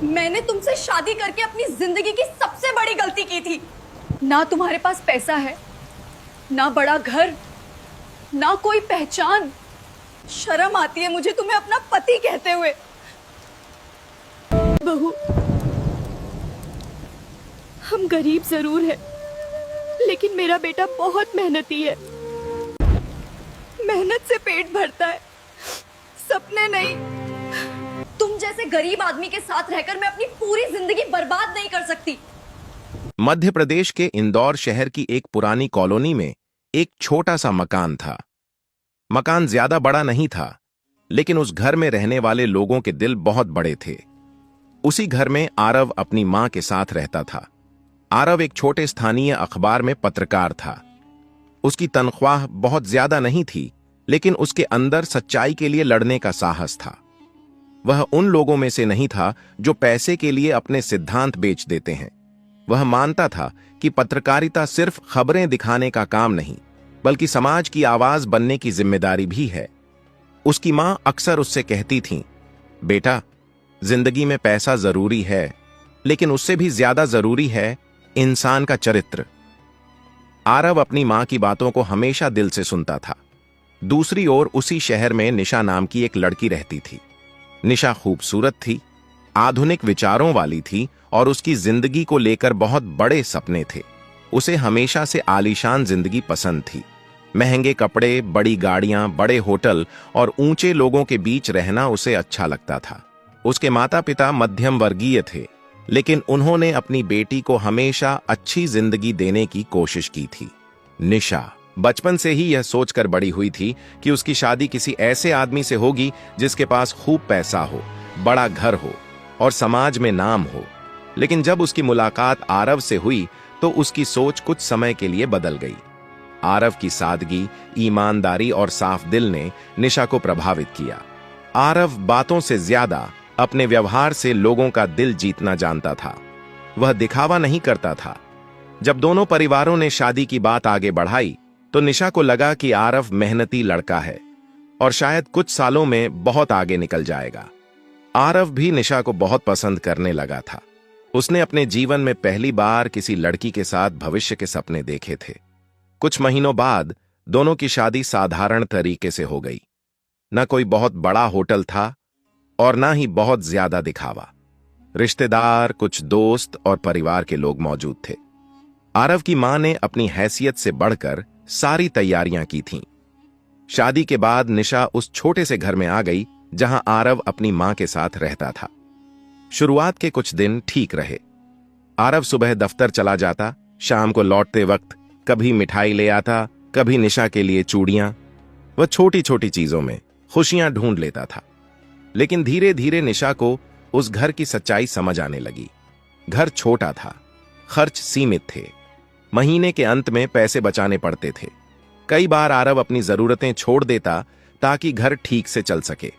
मैंने तुमसे शादी करके अपनी जिंदगी की सबसे बड़ी गलती की थी। ना तुम्हारे पास पैसा है, ना बड़ा घर, ना कोई पहचान। शर्म आती है मुझे तुम्हें अपना पति कहते हुए। बहू, हम गरीब जरूर है, लेकिन मेरा बेटा बहुत मेहनती है। मेहनत से पेट भरता है, सपने नहीं। तुम जैसे गरीब आदमी के साथ रहकर मैं अपनी पूरी जिंदगी बर्बाद नहीं कर सकती। मध्य प्रदेश के इंदौर शहर की एक पुरानी कॉलोनी में एक छोटा सा मकान था। मकान ज्यादा बड़ा नहीं था, लेकिन उस घर में रहने वाले लोगों के दिल बहुत बड़े थे। उसी घर में आरव अपनी मां के साथ रहता था। आरव एक छोटे स्थानीय अखबार में पत्रकार था। उसकी तनख्वाह बहुत ज्यादा नहीं थी, लेकिन उसके अंदर सच्चाई के लिए लड़ने का साहस था। वह उन लोगों में से नहीं था जो पैसे के लिए अपने सिद्धांत बेच देते हैं। वह मानता था कि पत्रकारिता सिर्फ खबरें दिखाने का काम नहीं, बल्कि समाज की आवाज बनने की जिम्मेदारी भी है। उसकी मां अक्सर उससे कहती थीं, बेटा, जिंदगी में पैसा जरूरी है, लेकिन उससे भी ज्यादा जरूरी है इंसान का चरित्र। आरव अपनी मां की बातों को हमेशा दिल से सुनता था। दूसरी ओर उसी शहर में निशा नाम की एक लड़की रहती थी। निशा खूबसूरत थी, आधुनिक विचारों वाली थी और उसकी जिंदगी को लेकर बहुत बड़े सपने थे। उसे हमेशा से आलीशान जिंदगी पसंद थी। महंगे कपड़े, बड़ी गाड़ियां, बड़े होटल और ऊंचे लोगों के बीच रहना उसे अच्छा लगता था। उसके माता पिता मध्यम वर्गीय थे, लेकिन उन्होंने अपनी बेटी को हमेशा अच्छी जिंदगी देने की कोशिश की थी। निशा बचपन से ही यह सोचकर बड़ी हुई थी कि उसकी शादी किसी ऐसे आदमी से होगी जिसके पास खूब पैसा हो, बड़ा घर हो और समाज में नाम हो। लेकिन जब उसकी मुलाकात आरव से हुई तो उसकी सोच कुछ समय के लिए बदल गई। आरव की सादगी, ईमानदारी और साफ दिल ने निशा को प्रभावित किया। आरव बातों से ज्यादा अपने व्यवहार से लोगों का दिल जीतना जानता था। वह दिखावा नहीं करता था। जब दोनों परिवारों ने शादी की बात आगे बढ़ाई तो निशा को लगा कि आरव मेहनती लड़का है और शायद कुछ सालों में बहुत आगे निकल जाएगा। आरव भी निशा को बहुत पसंद करने लगा था। उसने अपने जीवन में पहली बार किसी लड़की के साथ भविष्य के सपने देखे थे। कुछ महीनों बाद दोनों की शादी साधारण तरीके से हो गई। न कोई बहुत बड़ा होटल था और न ही बहुत ज्यादा दिखावा। रिश्तेदार, कुछ दोस्त और परिवार के लोग मौजूद थे। आरव की मां ने अपनी हैसियत से बढ़कर सारी तैयारियां की थीं। शादी के बाद निशा उस छोटे से घर में आ गई जहां आरव अपनी मां के साथ रहता था। शुरुआत के कुछ दिन ठीक रहे। आरव सुबह दफ्तर चला जाता, शाम को लौटते वक्त कभी मिठाई ले आता, कभी निशा के लिए चूड़ियां। वह छोटी छोटी चीजों में खुशियां ढूंढ लेता था। लेकिन धीरे धीरे निशा को उस घर की सच्चाई समझ आने लगी। घर छोटा था, खर्च सीमित थे, महीने के अंत में पैसे बचाने पड़ते थे। कई बार आरव अपनी जरूरतें छोड़ देता ताकि घर ठीक से चल सके।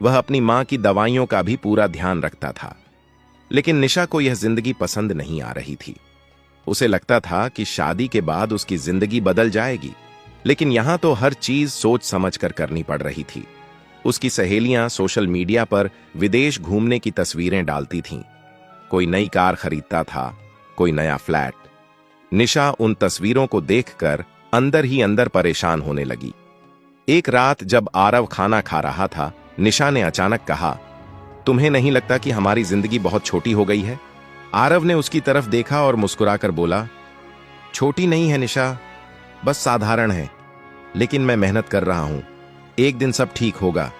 वह अपनी मां की दवाइयों का भी पूरा ध्यान रखता था। लेकिन निशा को यह जिंदगी पसंद नहीं आ रही थी। उसे लगता था कि शादी के बाद उसकी जिंदगी बदल जाएगी, लेकिन यहां तो हर चीज सोच समझ कर करनी पड़ रही थी। उसकी सहेलियां सोशल मीडिया पर विदेश घूमने की तस्वीरें डालती थीं। कोई नई कार खरीदता था, कोई नया फ्लैट। निशा उन तस्वीरों को देखकर अंदर ही अंदर परेशान होने लगी। एक रात जब आरव खाना खा रहा था, निशा ने अचानक कहा, तुम्हें नहीं लगता कि हमारी जिंदगी बहुत छोटी हो गई है? आरव ने उसकी तरफ देखा और मुस्कुराकर बोला, छोटी नहीं है निशा, बस साधारण है, लेकिन मैं मेहनत कर रहा हूं, एक दिन सब ठीक होगा।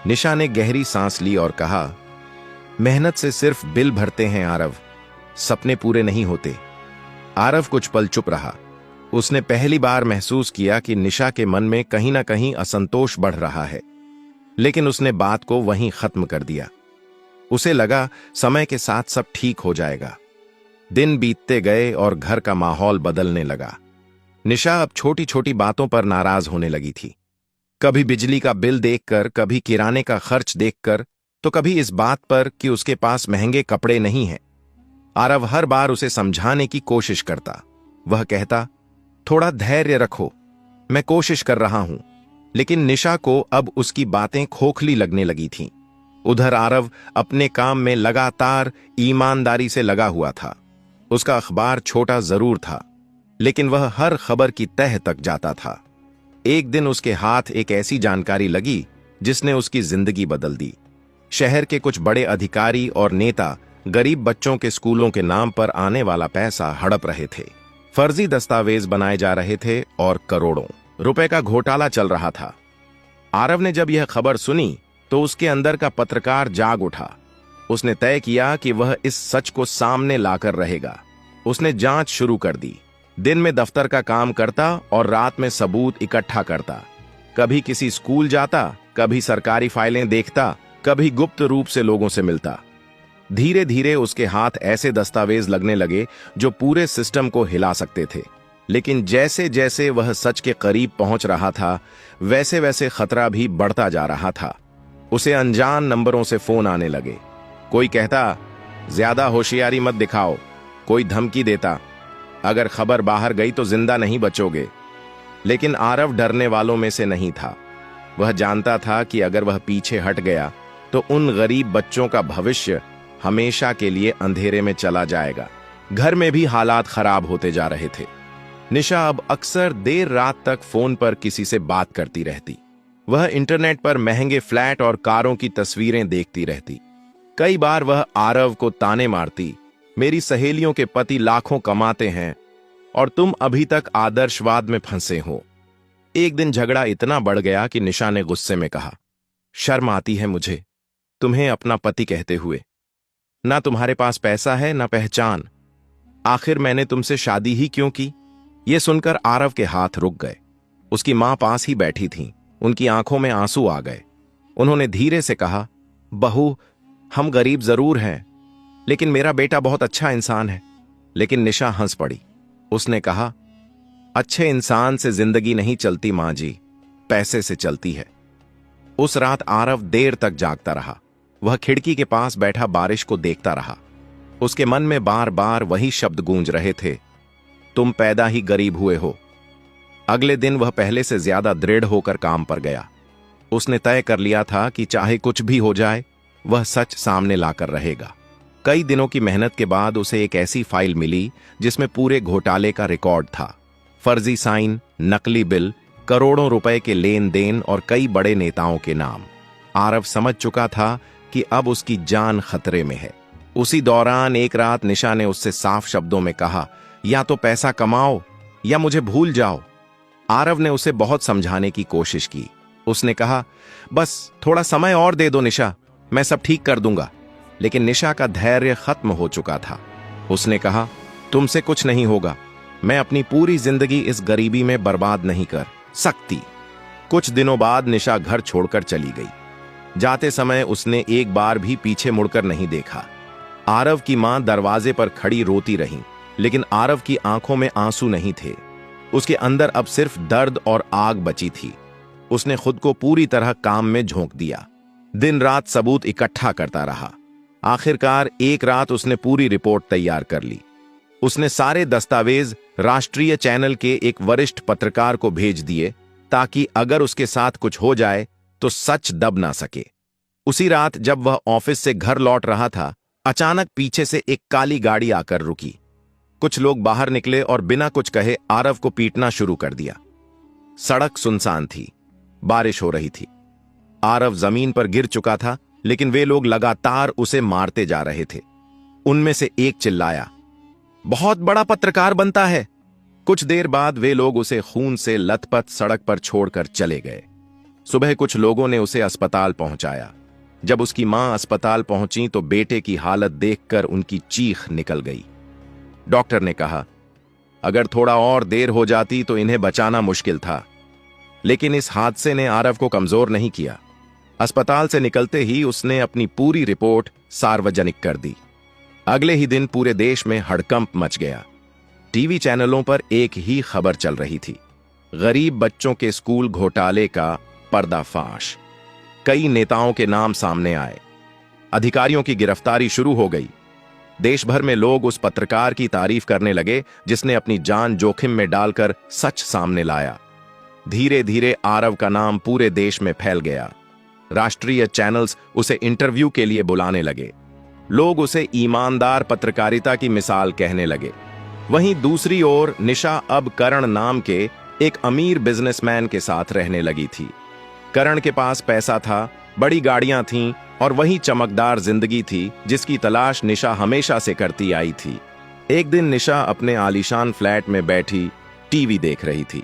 निशा ने गहरी सांस ली और कहा, मेहनत से सिर्फ बिल भरते हैं आरव, सपने पूरे नहीं होते। आरव कुछ पल चुप रहा। उसने पहली बार महसूस किया कि निशा के मन में कहीं ना कहीं असंतोष बढ़ रहा है, लेकिन उसने बात को वहीं खत्म कर दिया। उसे लगा समय के साथ सब ठीक हो जाएगा। दिन बीतते गए और घर का माहौल बदलने लगा। निशा अब छोटी छोटी बातों पर नाराज होने लगी थी। कभी बिजली का बिल देखकर, कभी किराने का खर्च देखकर, तो कभी इस बात पर कि उसके पास महंगे कपड़े नहीं हैं। आरव हर बार उसे समझाने की कोशिश करता। वह कहता, थोड़ा धैर्य रखो, मैं कोशिश कर रहा हूं। लेकिन निशा को अब उसकी बातें खोखली लगने लगी थीं। उधर आरव अपने काम में लगातार ईमानदारी से लगा हुआ था। उसका अखबार छोटा जरूर था, लेकिन वह हर खबर की तह तक जाता था। एक दिन उसके हाथ एक ऐसी जानकारी लगी जिसने उसकी जिंदगी बदल दी। शहर के कुछ बड़े अधिकारी और नेता गरीब बच्चों के स्कूलों के नाम पर आने वाला पैसा हड़प रहे थे। फर्जी दस्तावेज बनाए जा रहे थे और करोड़ों रुपए का घोटाला चल रहा था। आरव ने जब यह खबर सुनी तो उसके अंदर का पत्रकार जाग उठा। उसने तय किया कि वह इस सच को सामने लाकर रहेगा। उसने जांच शुरू कर दी। दिन में दफ्तर का काम करता और रात में सबूत इकट्ठा करता। कभी किसी स्कूल जाता, कभी सरकारी फाइलें देखता, कभी गुप्त रूप से लोगों से मिलता। धीरे धीरे उसके हाथ ऐसे दस्तावेज लगने लगे जो पूरे सिस्टम को हिला सकते थे। लेकिन जैसे जैसे वह सच के करीब पहुंच रहा था, वैसे वैसे खतरा भी बढ़ता जा रहा था। उसे अनजान नंबरों से फोन आने लगे। कोई कहता, ज्यादा होशियारी मत दिखाओ। कोई धमकी देता, अगर खबर बाहर गई तो जिंदा नहीं बचोगे। लेकिन आरव डरने वालों में से नहीं था। वह जानता था कि अगर वह पीछे हट गया तो उन गरीब बच्चों का भविष्य हमेशा के लिए अंधेरे में चला जाएगा। घर में भी हालात खराब होते जा रहे थे। निशा अब अक्सर देर रात तक फोन पर किसी से बात करती रहती। वह इंटरनेट पर महंगे फ्लैट और कारों की तस्वीरें देखती रहती। कई बार वह आरव को ताने मारती, मेरी सहेलियों के पति लाखों कमाते हैं और तुम अभी तक आदर्शवाद में फंसे हो। एक दिन झगड़ा इतना बढ़ गया कि निशा ने गुस्से में कहा, शर्म आती है मुझे तुम्हें अपना पति कहते हुए। ना तुम्हारे पास पैसा है ना पहचान। आखिर मैंने तुमसे शादी ही क्यों की? यह सुनकर आरव के हाथ रुक गए। उसकी मां पास ही बैठी थीं। उनकी आंखों में आंसू आ गए। उन्होंने धीरे से कहा, बहू, हम गरीब जरूर हैं, लेकिन मेरा बेटा बहुत अच्छा इंसान है। लेकिन निशा हंस पड़ी। उसने कहा, अच्छे इंसान से जिंदगी नहीं चलती मां जी, पैसे से चलती है। उस रात आरव देर तक जागता रहा। वह खिड़की के पास बैठा बारिश को देखता रहा। उसके मन में बार बार वही शब्द गूंज रहे थे, तुम पैदा ही गरीब हुए हो। अगले दिन वह पहले से ज्यादा दृढ़ होकर काम पर गया। उसने तय कर लिया था कि चाहे कुछ भी हो जाए, वह सच सामने लाकर रहेगा। कई दिनों की मेहनत के बाद उसे एक ऐसी फाइल मिली जिसमें पूरे घोटाले का रिकॉर्ड था। फर्जी साइन, नकली बिल, करोड़ों रुपए के लेन देन और कई बड़े नेताओं के नाम। आरव समझ चुका था कि अब उसकी जान खतरे में है। उसी दौरान एक रात निशा ने उससे साफ शब्दों में कहा, या तो पैसा कमाओ या मुझे भूल जाओ। आरव ने उसे बहुत समझाने की कोशिश की। उसने कहा, बस थोड़ा समय और दे दो निशा, मैं सब ठीक कर दूंगा। लेकिन निशा का धैर्य खत्म हो चुका था। उसने कहा, तुमसे कुछ नहीं होगा। मैं अपनी पूरी जिंदगी इस गरीबी में बर्बाद नहीं कर सकती। कुछ दिनों बाद निशा घर छोड़कर चली गई। जाते समय उसने एक बार भी पीछे मुड़कर नहीं देखा। आरव की मां दरवाजे पर खड़ी रोती रही, लेकिन आरव की आंखों में आंसू नहीं थे। उसके अंदर अब सिर्फ दर्द और आग बची थी। उसने खुद को पूरी तरह काम में झोंक दिया। दिन रात सबूत इकट्ठा करता रहा। आखिरकार एक रात उसने पूरी रिपोर्ट तैयार कर ली। उसने सारे दस्तावेज राष्ट्रीय चैनल के एक वरिष्ठ पत्रकार को भेज दिए, ताकि अगर उसके साथ कुछ हो जाए तो सच दब ना सके। उसी रात जब वह ऑफिस से घर लौट रहा था, अचानक पीछे से एक काली गाड़ी आकर रुकी। कुछ लोग बाहर निकले और बिना कुछ कहे आरव को पीटना शुरू कर दिया। सड़क सुनसान थी, बारिश हो रही थी। आरव जमीन पर गिर चुका था, लेकिन वे लोग लगातार उसे मारते जा रहे थे। उनमें से एक चिल्लाया, बहुत बड़ा पत्रकार बनता है। कुछ देर बाद वे लोग उसे खून से लथपथ सड़क पर छोड़कर चले गए। सुबह कुछ लोगों ने उसे अस्पताल पहुंचाया। जब उसकी मां अस्पताल पहुंची तो बेटे की हालत देखकर उनकी चीख निकल गई। डॉक्टर ने कहा, अगर थोड़ा और देर हो जाती तो इन्हें बचाना मुश्किल था। लेकिन इस हादसे ने आरव को कमजोर नहीं किया। अस्पताल से निकलते ही उसने अपनी पूरी रिपोर्ट सार्वजनिक कर दी। अगले ही दिन पूरे देश में हड़कंप मच गया। टीवी चैनलों पर एक ही खबर चल रही थी, गरीब बच्चों के स्कूल घोटाले का पर्दाफाश। कई नेताओं के नाम सामने आए। अधिकारियों की गिरफ्तारी शुरू हो गई। देश भर में लोग उस पत्रकार की तारीफ करने लगे जिसने अपनी जान जोखिम में डालकर सच सामने लाया। धीरे धीरे आरव का नाम पूरे देश में फैल गया। राष्ट्रीय चैनल्स उसे इंटरव्यू के लिए बुलाने लगे। लोग उसे ईमानदार पत्रकारिता की मिसाल कहने लगे। वहीं दूसरी ओर निशा अब करण नाम के एक अमीर बिजनेसमैन के साथ रहने लगी थी। करण के पास पैसा था, बड़ी गाड़ियां थीं और वही चमकदार जिंदगी थी जिसकी तलाश निशा हमेशा से करती आई थी। एक दिन निशा अपने आलीशान फ्लैट में बैठी टीवी देख रही थी।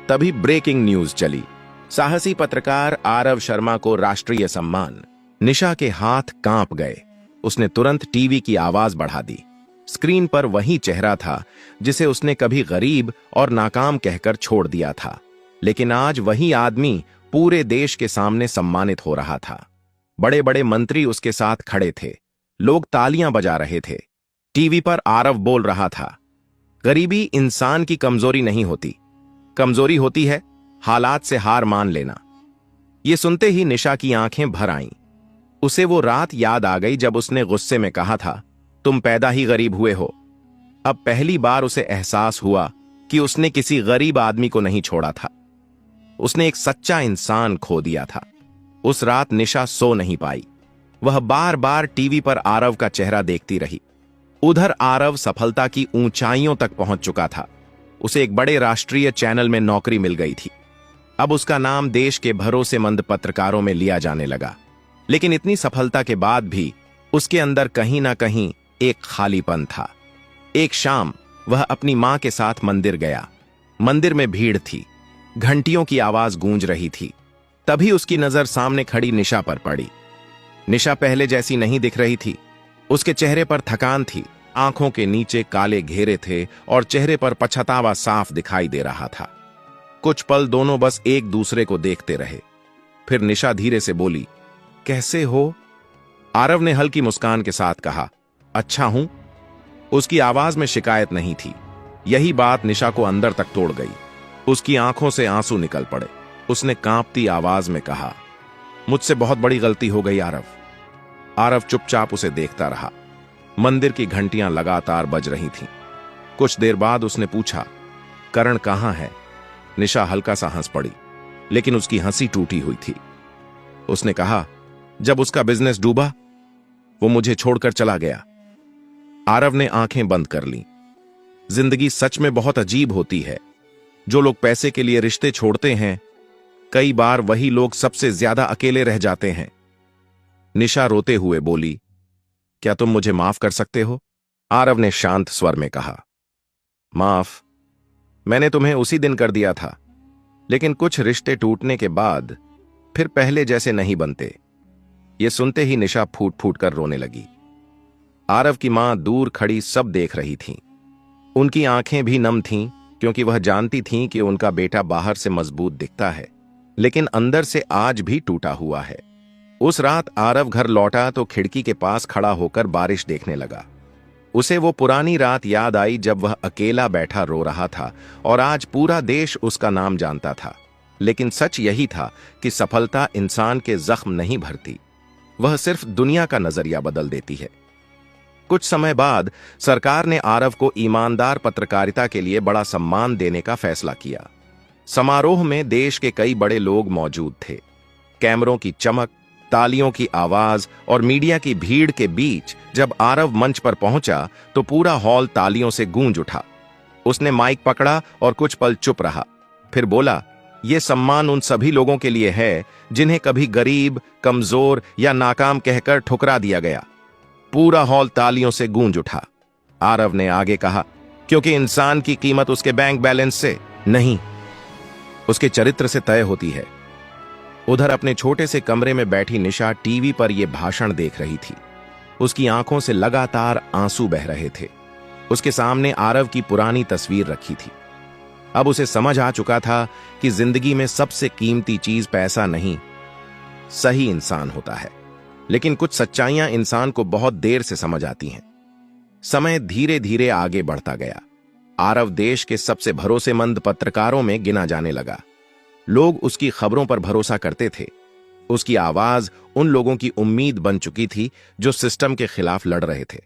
तभी ब्रेकिंग न्यूज चली। साहसी पत्रकार आरव शर्मा को राष्ट्रीय सम्मान। निशा के हाथ कांप गए। उसने तुरंत टीवी की आवाज बढ़ा दी। स्क्रीन पर वही चेहरा था जिसे उसने कभी गरीब और नाकाम कहकर छोड़ दिया था, लेकिन आज वही आदमी पूरे देश के सामने सम्मानित हो रहा था। बड़े बड़े मंत्री उसके साथ खड़े थे। लोग तालियां बजा रहे थे। टीवी पर आरव बोल रहा था, गरीबी इंसान की कमजोरी नहीं होती, कमजोरी होती है हालात से हार मान लेना। यह सुनते ही निशा की आंखें भर आईं। उसे वो रात याद आ गई जब उसने गुस्से में कहा था, तुम पैदा ही गरीब हुए हो। अब पहली बार उसे एहसास हुआ कि उसने किसी गरीब आदमी को नहीं छोड़ा था, उसने एक सच्चा इंसान खो दिया था। उस रात निशा सो नहीं पाई। वह बार बार टीवी पर आरव का चेहरा देखती रही। उधर आरव सफलता की ऊंचाइयों तक पहुंच चुका था। उसे एक बड़े राष्ट्रीय चैनल में नौकरी मिल गई थी। अब उसका नाम देश के भरोसेमंद पत्रकारों में लिया जाने लगा। लेकिन इतनी सफलता के बाद भी उसके अंदर कहीं ना कहीं एक खालीपन था। एक शाम वह अपनी मां के साथ मंदिर गया। मंदिर में भीड़ थी, घंटियों की आवाज गूंज रही थी। तभी उसकी नजर सामने खड़ी निशा पर पड़ी। निशा पहले जैसी नहीं दिख रही थी। उसके चेहरे पर थकान थी, आंखों के नीचे काले घेरे थे और चेहरे पर पछतावा साफ दिखाई दे रहा था। कुछ पल दोनों बस एक दूसरे को देखते रहे। फिर निशा धीरे से बोली, कैसे हो? आरव ने हल्की मुस्कान के साथ कहा, अच्छा हूं। उसकी आवाज में शिकायत नहीं थी। यही बात निशा को अंदर तक तोड़ गई। उसकी आंखों से आंसू निकल पड़े। उसने कांपती आवाज में कहा, मुझसे बहुत बड़ी गलती हो गई आरव। आरव चुपचाप उसे देखता रहा। मंदिर की घंटियां लगातार बज रही थीं। कुछ देर बाद उसने पूछा, करण कहां है? निशा हल्का सा हंस पड़ी, लेकिन उसकी हंसी टूटी हुई थी। उसने कहा, जब उसका बिजनेस डूबा वो मुझे छोड़कर चला गया। आरव ने आंखें बंद कर लीं। जिंदगी सच में बहुत अजीब होती है। जो लोग पैसे के लिए रिश्ते छोड़ते हैं, कई बार वही लोग सबसे ज्यादा अकेले रह जाते हैं। निशा रोते हुए बोली, क्या तुम मुझे माफ कर सकते हो? आरव ने शांत स्वर में कहा, माफ मैंने तुम्हें उसी दिन कर दिया था, लेकिन कुछ रिश्ते टूटने के बाद फिर पहले जैसे नहीं बनते। यह सुनते ही निशा फूट फूट कर रोने लगी। आरव की मां दूर खड़ी सब देख रही थीं। उनकी आंखें भी नम थीं, क्योंकि वह जानती थीं कि उनका बेटा बाहर से मजबूत दिखता है, लेकिन अंदर से आज भी टूटा हुआ है। उस रात आरव घर लौटा तो खिड़की के पास खड़ा होकर बारिश देखने लगा। उसे वो पुरानी रात याद आई जब वह अकेला बैठा रो रहा था और आज पूरा देश उसका नाम जानता था। लेकिन सच यही था कि सफलता इंसान के जख्म नहीं भरती, वह सिर्फ दुनिया का नजरिया बदल देती है। कुछ समय बाद सरकार ने आरव को ईमानदार पत्रकारिता के लिए बड़ा सम्मान देने का फैसला किया। समारोह में देश के कई बड़े लोग मौजूद थे। कैमरों की चमक, तालियों की आवाज और मीडिया की भीड़ के बीच जब आरव मंच पर पहुंचा तो पूरा हॉल तालियों से गूंज उठा। उसने माइक पकड़ा और कुछ पल चुप रहा, फिर बोला, यह सम्मान उन सभी लोगों के लिए है जिन्हें कभी गरीब, कमजोर या नाकाम कहकर ठुकरा दिया गया। पूरा हॉल तालियों से गूंज उठा। आरव ने आगे कहा, क्योंकि इंसान की कीमत उसके बैंक बैलेंस से नहीं, उसके चरित्र से तय होती है। उधर अपने छोटे से कमरे में बैठी निशा टीवी पर यह भाषण देख रही थी। उसकी आंखों से लगातार आंसू बह रहे थे। उसके सामने आरव की पुरानी तस्वीर रखी थी। अब उसे समझ आ चुका था कि जिंदगी में सबसे कीमती चीज पैसा नहीं, सही इंसान होता है। लेकिन कुछ सच्चाइयां इंसान को बहुत देर से समझ आती हैं। समय धीरे धीरे आगे बढ़ता गया। आरव देश के सबसे भरोसेमंद पत्रकारों में गिना जाने लगा। लोग उसकी खबरों पर भरोसा करते थे। उसकी आवाज उन लोगों की उम्मीद बन चुकी थी जो सिस्टम के खिलाफ लड़ रहे थे।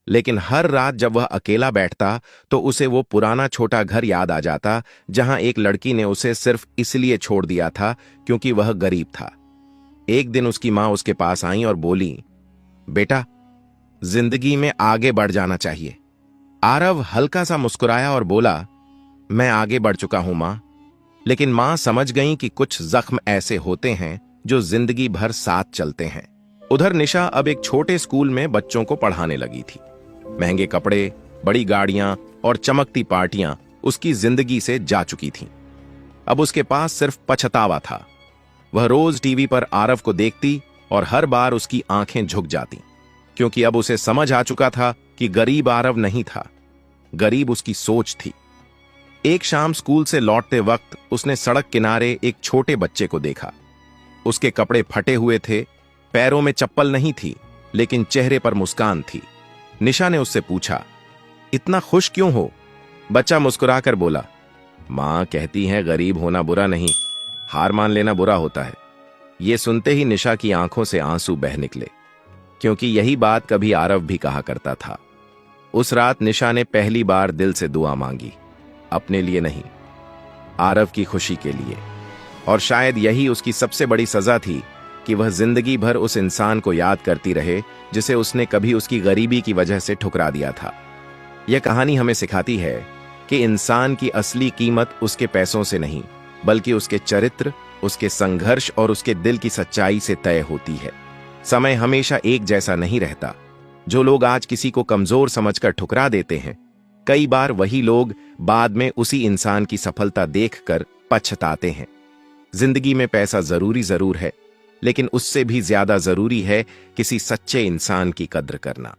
लेकिन हर रात जब वह अकेला बैठता तो उसे वो पुराना छोटा घर याद आ जाता जहां एक लड़की ने उसे सिर्फ इसलिए छोड़ दिया था क्योंकि वह गरीब था। एक दिन उसकी मां उसके पास आई और बोली, बेटा, जिंदगी में आगे बढ़ जाना चाहिए। आरव हल्का सा मुस्कुराया और बोला, मैं आगे बढ़ चुका हूं मां। लेकिन मां समझ गई कि कुछ जख्म ऐसे होते हैं जो जिंदगी भर साथ चलते हैं। उधर निशा अब एक छोटे स्कूल में बच्चों को पढ़ाने लगी थी। महंगे कपड़े, बड़ी गाड़ियां और चमकती पार्टियां उसकी जिंदगी से जा चुकी थीं। अब उसके पास सिर्फ पछतावा था। वह रोज टीवी पर आरव को देखती और हर बार उसकी आंखें झुक जाती, क्योंकि अब उसे समझ आ चुका था कि गरीब आरव नहीं था, गरीब उसकी सोच थी। एक शाम स्कूल से लौटते वक्त उसने सड़क किनारे एक छोटे बच्चे को देखा। उसके कपड़े फटे हुए थे, पैरों में चप्पल नहीं थी, लेकिन चेहरे पर मुस्कान थी। निशा ने उससे पूछा, इतना खुश क्यों हो? बच्चा मुस्कुराकर बोला, मां कहती है गरीब होना बुरा नहीं, हार मान लेना बुरा होता है। यह सुनते ही निशा की आंखों से आंसू बह निकले, क्योंकि यही बात कभी आरव भी कहा करता था। उस रात निशा ने पहली बार दिल से दुआ मांगी, अपने लिए नहीं, आरव की खुशी के लिए। और शायद यही उसकी सबसे बड़ी सजा थी कि वह जिंदगी भर उस इंसान को याद करती रहे जिसे उसने कभी उसकी गरीबी की वजह से ठुकरा दिया था। यह कहानी हमें सिखाती है कि इंसान की असली कीमत उसके पैसों से नहीं, बल्कि उसके चरित्र, उसके संघर्ष और उसके दिल की सच्चाई से तय होती है। समय हमेशा एक जैसा नहीं रहता। जो लोग आज किसी को कमजोर समझकर ठुकरा देते हैं, कई बार वही लोग बाद में उसी इंसान की सफलता देखकर पछताते हैं। जिंदगी में पैसा जरूर है, लेकिन उससे भी ज्यादा जरूरी है किसी सच्चे इंसान की कद्र करना।